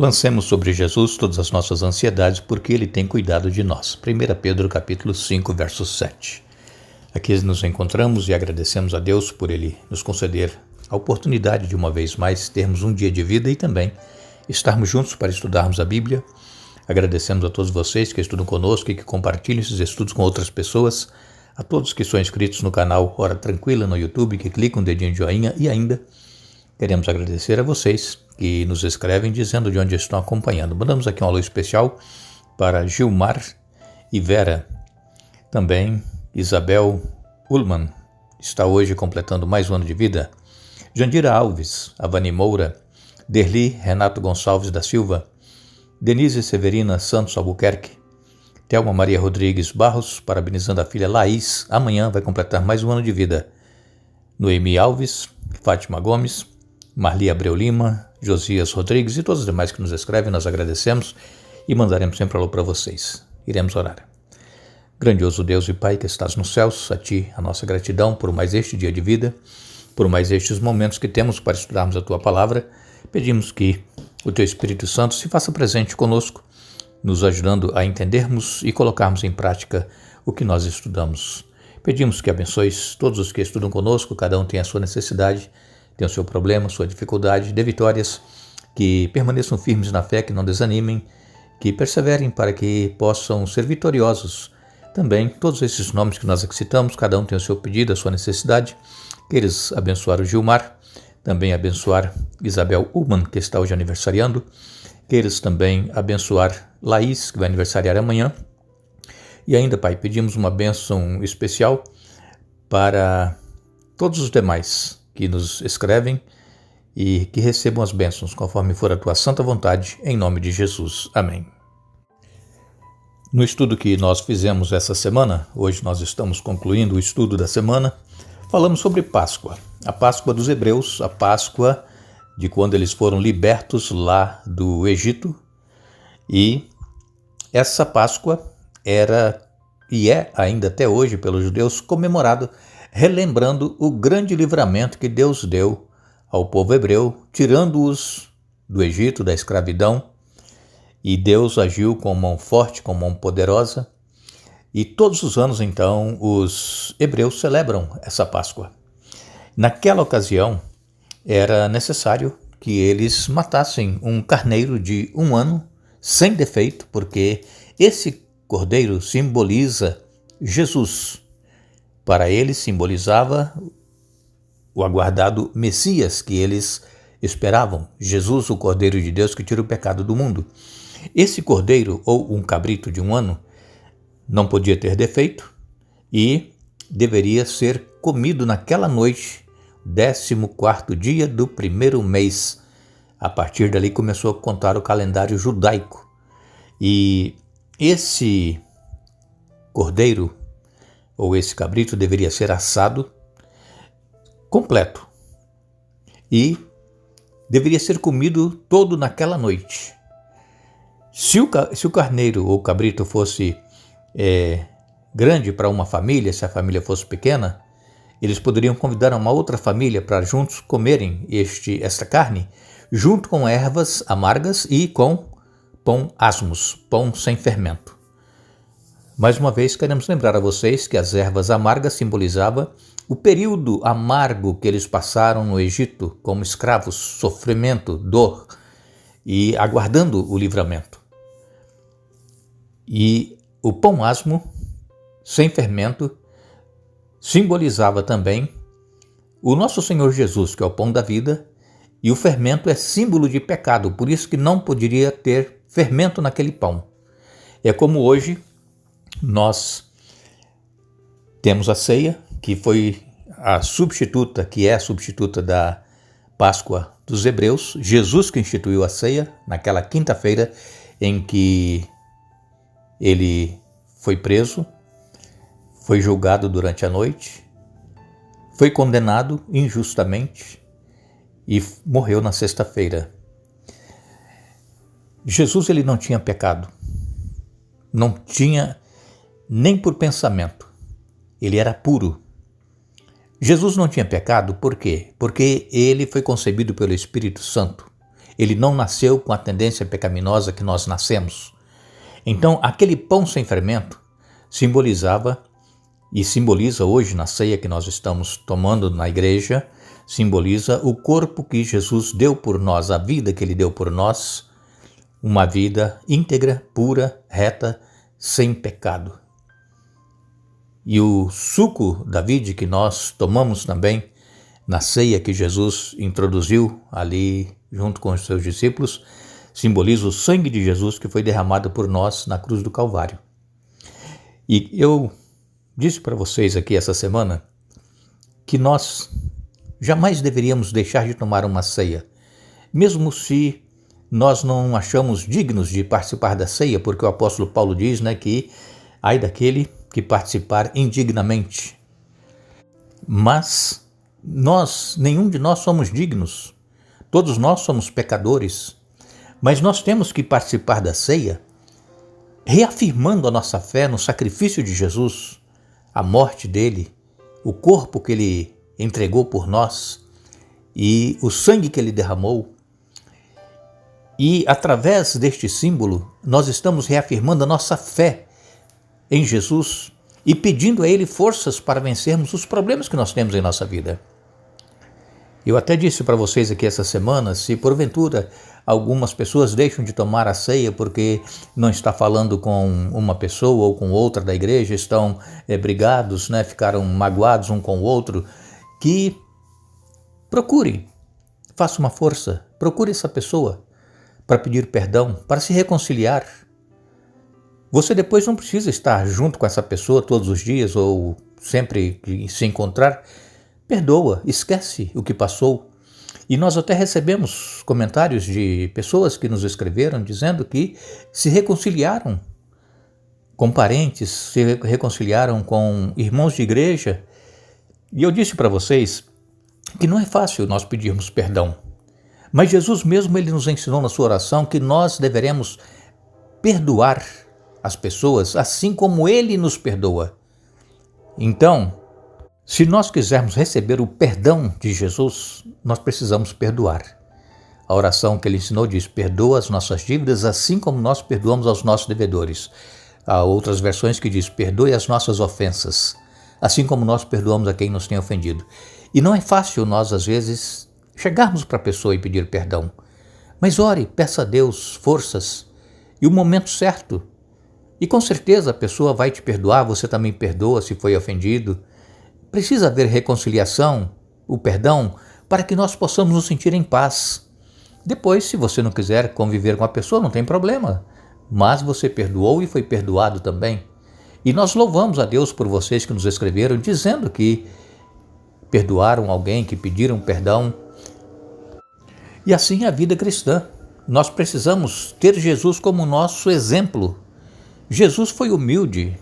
Lancemos sobre Jesus todas as nossas ansiedades, porque Ele tem cuidado de nós. 1 Pedro capítulo 5, verso 7. Aqui nos encontramos e agradecemos a Deus por Ele nos conceder a oportunidade de uma vez mais termos um dia de vida e também estarmos juntos para estudarmos a Bíblia. Agradecemos a todos vocês que estudam conosco e que compartilham esses estudos com outras pessoas, a todos que são inscritos no canal Hora Tranquila no YouTube, que clicam o dedinho de joinha e ainda queremos agradecer a vocês que nos escrevem dizendo de onde estão acompanhando. Mandamos aqui um alô especial para Gilmar e Vera. Também Isabel Ullmann está hoje completando mais um ano de vida. Jandira Alves, Avani Moura, Derli Renato Gonçalves da Silva, Denise Severina Santos Albuquerque, Thelma Maria Rodrigues Barros, parabenizando a filha Laís, amanhã vai completar mais um ano de vida. Noemi Alves, Fátima Gomes, Marli Abreu Lima, Josias Rodrigues e todos os demais que nos escrevem, nós agradecemos e mandaremos sempre alô para vocês. Iremos orar. Grandioso Deus e Pai que estás nos céus, a Ti a nossa gratidão por mais este dia de vida, por mais estes momentos que temos para estudarmos a Tua Palavra. Pedimos que o Teu Espírito Santo se faça presente conosco, nos ajudando a entendermos e colocarmos em prática o que nós estudamos. Pedimos que abençoes todos os que estudam conosco, cada um tem a sua necessidade, tem o seu problema, sua dificuldade, dê vitórias, que permaneçam firmes na fé, que não desanimem, que perseverem para que possam ser vitoriosos. Também, todos esses nomes que nós aqui citamos, cada um tem o seu pedido, a sua necessidade. Queres abençoar o Gilmar, também abençoar Isabel Ullmann, que está hoje aniversariando. Queres também abençoar Laís, que vai aniversariar amanhã. E ainda, Pai, pedimos uma bênção especial para todos os demais que nos escrevem e que recebam as bênçãos conforme for a Tua santa vontade, em nome de Jesus. Amém. No estudo que nós fizemos essa semana, hoje nós estamos concluindo o estudo da semana, falamos sobre Páscoa, a Páscoa dos Hebreus, a Páscoa de quando eles foram libertos lá do Egito. E essa Páscoa era e é ainda até hoje pelos judeus comemorado, relembrando o grande livramento que Deus deu ao povo hebreu, tirando-os do Egito, da escravidão. E Deus agiu com mão forte, com mão poderosa. E todos os anos, então, os hebreus celebram essa Páscoa. Naquela ocasião, era necessário que eles matassem um carneiro de 1 ano, sem defeito, porque esse cordeiro simboliza Jesus. Para eles, simbolizava o aguardado Messias que eles esperavam, Jesus, o Cordeiro de Deus que tira o pecado do mundo. Esse cordeiro, ou um cabrito de 1 ano, não podia ter defeito e deveria ser comido naquela noite, 14º dia do 1º mês. A partir dali começou a contar o calendário judaico. E esse cordeiro, ou esse cabrito, deveria ser assado completo e deveria ser comido todo naquela noite. Se o carneiro ou cabrito fosse grande para uma família, se a família fosse pequena, eles poderiam convidar uma outra família para juntos comerem esta carne, junto com ervas amargas e com pão asmos, pão sem fermento. Mais uma vez, queremos lembrar a vocês que as ervas amargas simbolizavam o período amargo que eles passaram no Egito como escravos, sofrimento, dor e aguardando o livramento. E o pão asmo, sem fermento, simbolizava também o nosso Senhor Jesus, que é o pão da vida, e o fermento é símbolo de pecado, por isso que não poderia ter fermento naquele pão. É como hoje nós temos a ceia, que foi a substituta, que é a substituta da Páscoa dos Hebreus. Jesus que instituiu a ceia naquela quinta-feira em que ele foi preso, foi julgado durante a noite, foi condenado injustamente e morreu na sexta-feira. Jesus ele não tinha pecado, não tinha nem por pensamento, ele era puro. Jesus não tinha pecado, por quê? Porque ele foi concebido pelo Espírito Santo. Ele não nasceu com a tendência pecaminosa que nós nascemos. Então, aquele pão sem fermento simbolizava e simboliza hoje na ceia que nós estamos tomando na igreja, simboliza o corpo que Jesus deu por nós, a vida que Ele deu por nós, uma vida íntegra, pura, reta, sem pecado. E o suco da vide que nós tomamos também na ceia que Jesus introduziu ali junto com os seus discípulos, simboliza o sangue de Jesus que foi derramado por nós na cruz do Calvário. E eu disse para vocês aqui essa semana que nós jamais deveríamos deixar de tomar uma ceia, mesmo se nós não achamos dignos de participar da ceia, porque o apóstolo Paulo diz, que ai daquele que participar indignamente. Mas nenhum de nós somos dignos, todos nós somos pecadores, mas nós temos que participar da ceia, reafirmando a nossa fé no sacrifício de Jesus, a morte dele, o corpo que ele entregou por nós e o sangue que ele derramou. E através deste símbolo, nós estamos reafirmando a nossa fé em Jesus e pedindo a Ele forças para vencermos os problemas que nós temos em nossa vida. Eu até disse para vocês aqui essa semana, se porventura algumas pessoas deixam de tomar a ceia porque não está falando com uma pessoa ou com outra da igreja, estão brigados, ficaram magoados um com o outro, que procure, faça uma força, procure essa pessoa para pedir perdão, para se reconciliar. Você depois não precisa estar junto com essa pessoa todos os dias ou sempre que se encontrar. Perdoa, esquece o que passou. E nós até recebemos comentários de pessoas que nos escreveram dizendo que se reconciliaram com parentes, se reconciliaram com irmãos de igreja. E eu disse para vocês que não é fácil nós pedirmos perdão. Mas Jesus mesmo, ele nos ensinou na sua oração que nós deveremos perdoar as pessoas assim como ele nos perdoa. Então, se nós quisermos receber o perdão de Jesus, nós precisamos perdoar. A oração que ele ensinou diz: perdoa as nossas dívidas assim como nós perdoamos aos nossos devedores. Há outras versões que diz: perdoe as nossas ofensas, assim como nós perdoamos a quem nos tem ofendido. E não é fácil nós, às vezes, chegarmos para a pessoa e pedir perdão. Mas ore, peça a Deus forças e o momento certo. E com certeza a pessoa vai te perdoar, você também perdoa se foi ofendido. Precisa haver reconciliação, o perdão, para que nós possamos nos sentir em paz. Depois, se você não quiser conviver com a pessoa, não tem problema. Mas você perdoou e foi perdoado também. E nós louvamos a Deus por vocês que nos escreveram dizendo que perdoaram alguém, que pediram perdão. E assim a vida cristã. Nós precisamos ter Jesus como nosso exemplo. Jesus foi humilde.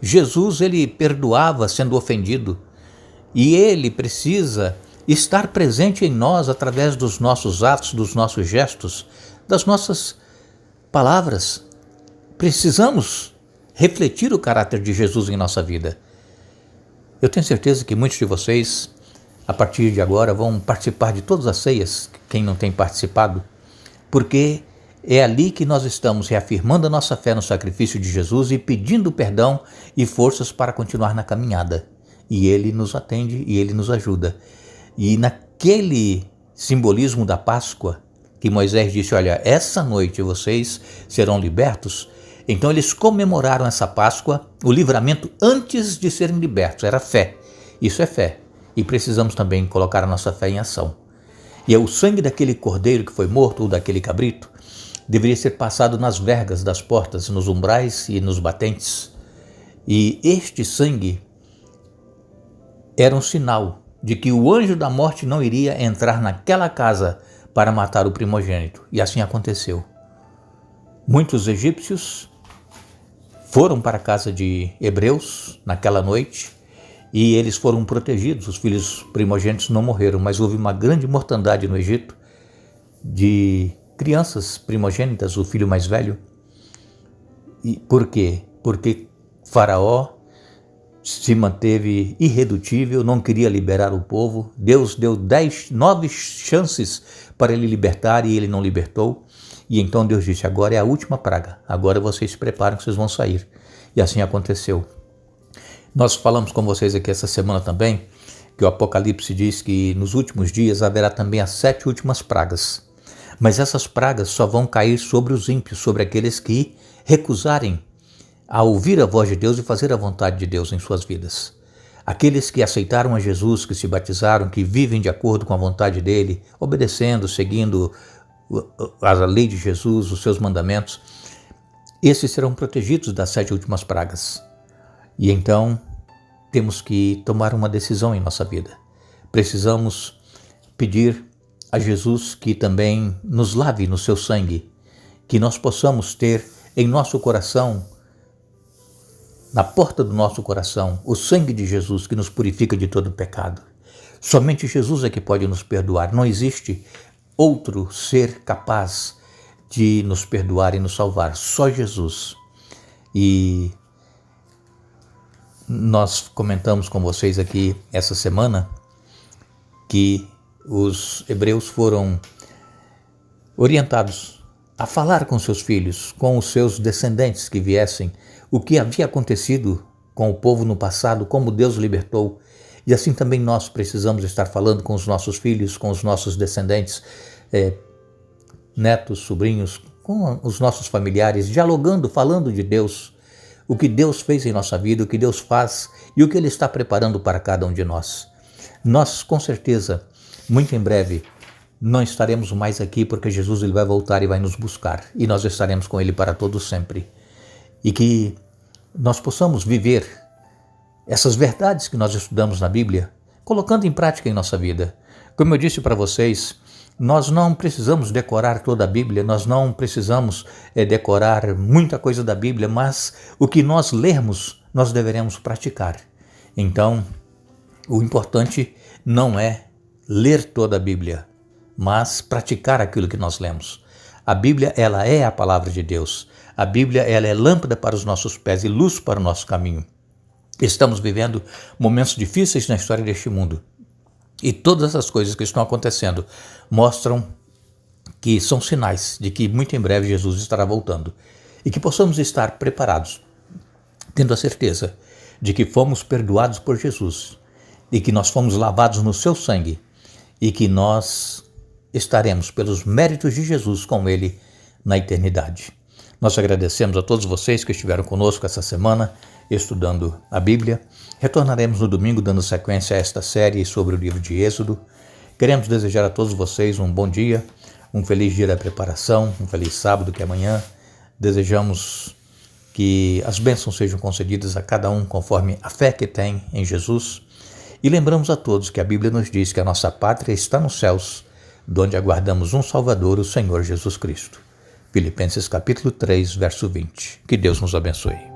Jesus, ele perdoava sendo ofendido. E ele precisa estar presente em nós através dos nossos atos, dos nossos gestos, das nossas palavras. Precisamos refletir o caráter de Jesus em nossa vida. Eu tenho certeza que muitos de vocês, a partir de agora, vão participar de todas as ceias, quem não tem participado, porque é ali que nós estamos reafirmando a nossa fé no sacrifício de Jesus e pedindo perdão e forças para continuar na caminhada. E Ele nos atende e Ele nos ajuda. E naquele simbolismo da Páscoa, que Moisés disse: olha, essa noite vocês serão libertos. Então eles comemoraram essa Páscoa, o livramento antes de serem libertos. Era fé. Isso é fé. E precisamos também colocar a nossa fé em ação. E é o sangue daquele cordeiro que foi morto, ou daquele cabrito, deveria ser passado nas vergas das portas, nos umbrais e nos batentes. E este sangue era um sinal de que o anjo da morte não iria entrar naquela casa para matar o primogênito. E assim aconteceu. Muitos egípcios foram para a casa de hebreus naquela noite e eles foram protegidos. Os filhos primogênitos não morreram, mas houve uma grande mortandade no Egito de crianças primogênitas, o filho mais velho. E por quê? Porque Faraó se manteve irredutível, não queria liberar o povo. Deus deu 9 chances para ele libertar e ele não libertou. E então Deus disse, agora é a última praga, agora vocês se preparam que vocês vão sair. E assim aconteceu. Nós falamos com vocês aqui essa semana também, que o Apocalipse diz que nos últimos dias haverá também as 7 últimas pragas. Mas essas pragas só vão cair sobre os ímpios, sobre aqueles que recusarem a ouvir a voz de Deus e fazer a vontade de Deus em suas vidas. Aqueles que aceitaram a Jesus, que se batizaram, que vivem de acordo com a vontade dele, obedecendo, seguindo a lei de Jesus, os seus mandamentos, esses serão protegidos das 7 últimas pragas. E então temos que tomar uma decisão em nossa vida. Precisamos pedir a Jesus que também nos lave no seu sangue, que nós possamos ter em nosso coração, na porta do nosso coração, o sangue de Jesus que nos purifica de todo pecado. Somente Jesus é que pode nos perdoar. Não existe outro ser capaz de nos perdoar e nos salvar. Só Jesus. E nós comentamos com vocês aqui essa semana que os hebreus foram orientados a falar com seus filhos, com os seus descendentes que viessem, o que havia acontecido com o povo no passado, como Deus libertou. E assim também nós precisamos estar falando com os nossos filhos, com os nossos descendentes, netos, sobrinhos, com os nossos familiares, dialogando, falando de Deus, o que Deus fez em nossa vida, o que Deus faz e o que Ele está preparando para cada um de nós. Nós, com certeza, muito em breve, não estaremos mais aqui porque Jesus ele vai voltar e vai nos buscar e nós estaremos com Ele para todo sempre. E que nós possamos viver essas verdades que nós estudamos na Bíblia, colocando em prática em nossa vida. Como eu disse para vocês, nós não precisamos decorar toda a Bíblia, nós não precisamos decorar muita coisa da Bíblia, mas o que nós lermos, nós deveremos praticar. Então, o importante não é ler toda a Bíblia, mas praticar aquilo que nós lemos. A Bíblia, ela é a palavra de Deus. A Bíblia, ela é lâmpada para os nossos pés e luz para o nosso caminho. Estamos vivendo momentos difíceis na história deste mundo. E todas essas coisas que estão acontecendo mostram que são sinais de que muito em breve Jesus estará voltando. E que possamos estar preparados, tendo a certeza de que fomos perdoados por Jesus e que nós fomos lavados no seu sangue e que nós estaremos pelos méritos de Jesus com Ele na eternidade. Nós agradecemos a todos vocês que estiveram conosco essa semana estudando a Bíblia. Retornaremos no domingo dando sequência a esta série sobre o livro de Êxodo. Queremos desejar a todos vocês um bom dia, um feliz dia da preparação, um feliz sábado que é amanhã. Desejamos que as bênçãos sejam concedidas a cada um conforme a fé que tem em Jesus. E lembramos a todos que a Bíblia nos diz que a nossa pátria está nos céus, de onde aguardamos um Salvador, o Senhor Jesus Cristo. Filipenses capítulo 3, verso 20. Que Deus nos abençoe.